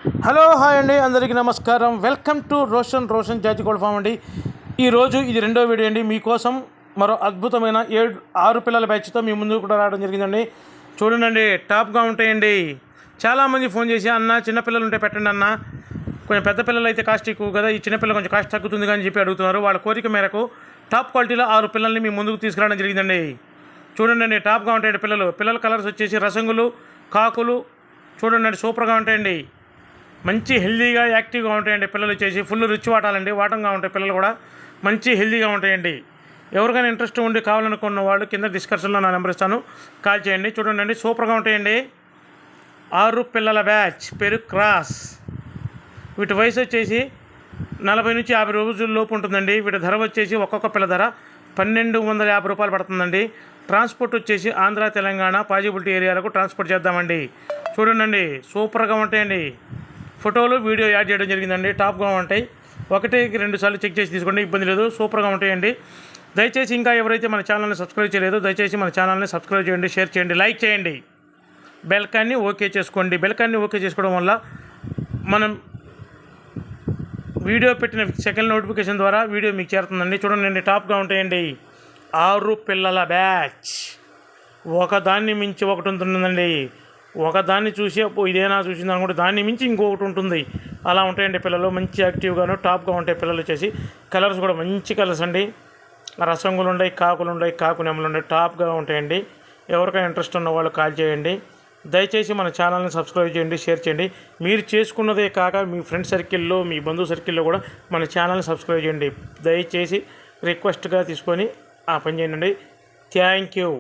Hello hi అండి, అందరికీ నమస్కారం. వెల్కమ్ టు రోషన్ జాతి కోల్డ్ ఫామ్ అండి. ఈరోజు ఇది రెండో వీడియో అండి. మీకోసం మరో అద్భుతమైన 6 పిల్లల బ్యాచ్తో మీ ముందుకు కూడా రావడం జరిగిందండి. చూడండి, టాప్గా ఉంటాయండి. చాలామంది ఫోన్ చేసి అన్న చిన్నపిల్లలు ఉంటే పెట్టండి అన్న, కొంచెం పెద్ద పిల్లలు అయితే కాస్ట్ ఎక్కువ కదా, ఈ చిన్నపిల్లలు కొంచెం కాస్ట్ తగ్గుతుంది కానీ చెప్పి అడుగుతున్నారు. వాళ్ళ కోరిక మేరకు టాప్ క్వాలిటీలో 6 పిల్లల్ని మీ ముందుకు తీసుకురావడం జరిగిందండి. చూడండి, టాప్గా ఉంటాయండి పిల్లల కలర్స్ వచ్చేసి రసంగులు, కాకులు. చూడండి, సూపర్గా ఉంటాయండి. మంచి హెల్దీగా యాక్టివ్గా ఉంటాయండి పిల్లలు. వచ్చేసి ఫుల్ రిచ్ వాటంగా ఉంటాయి పిల్లలు కూడా. మంచి హెల్దీగా ఉంటాయండి. ఎవరికైనా ఇంట్రెస్ట్ ఉండి కావాలనుకున్న వాళ్ళు కింద డిస్క్రిప్షన్లో నా నెంబర్ ఇస్తాను, కాల్ చేయండి. చూడండి, సూపర్గా ఉంటాయండి. 6 పిల్లల బ్యాచ్, పేరు క్రాస్. వీటి వయసు వచ్చేసి 40 నుంచి 50 రోజుల లోపు ఉంటుందండి. వీటి ధర వచ్చేసి ఒక్కొక్క పిల్ల ధర 1250 రూపాయలు పడుతుందండి. ట్రాన్స్పోర్ట్ వచ్చేసి ఆంధ్ర, తెలంగాణ పాజిబిలిటీ ఏరియాలకు ట్రాన్స్పోర్ట్ చేద్దామండి. చూడండి, సూపర్గా ఉంటాయండి. ఫోటోలు వీడియో యాడ్ చేయడం జరిగిందండి. టాప్గా ఉంటాయి. 1-2 సార్లు చెక్ చేసి తీసుకోండి, ఇబ్బంది లేదు. సూపర్గా ఉంటాయండి. దయచేసి ఇంకా ఎవరైతే మన ఛానల్ని సబ్స్క్రైబ్ చేయలేదో దయచేసి మన ఛానల్ని సబ్స్క్రైబ్ చేయండి, షేర్ చేయండి, లైక్ చేయండి. బెల్కాన్ని ఓకే చేసుకోండి. బెల్కాన్ని ఓకే చేసుకోవడం వల్ల మనం వీడియో పెట్టిన సెకండ్ నోటిఫికేషన్ ద్వారా వీడియో మీకు చేరుతుందండి. చూడండి, టాప్గా ఉంటాయండి. 6 పిల్లల బ్యాచ్. ఒకదాన్ని మించి ఒకటి ఉంటుందండి. ఒకదాన్ని చూసి ఇదేనా చూసింది అనుకుంటే దాన్ని మించి ఇంకొకటి ఉంటుంది. అలా ఉంటాయండి పిల్లలు. మంచి యాక్టివ్గాను టాప్గా ఉంటాయి పిల్లలు. వచ్చేసి కలర్స్ కూడా మంచి కలర్స్ అండి. రసంగులు ఉన్నాయి, కాకులు ఉన్నాయి, కాకు నెమలు ఉన్నాయి. టాప్గా ఉంటాయండి. ఎవరికైనా ఇంట్రెస్ట్ ఉన్న వాళ్ళు కాల్ చేయండి. దయచేసి మన ఛానల్ని సబ్స్క్రైబ్ చేయండి, షేర్ చేయండి. మీరు చేసుకున్నదే కాక మీ ఫ్రెండ్ సర్కిల్లో, మీ బంధువు సర్కిల్లో కూడా మన ఛానల్ని సబ్స్క్రైబ్ చేయండి. దయచేసి రిక్వెస్ట్గా తీసుకొని ఆ పని చేయండి. Thank you.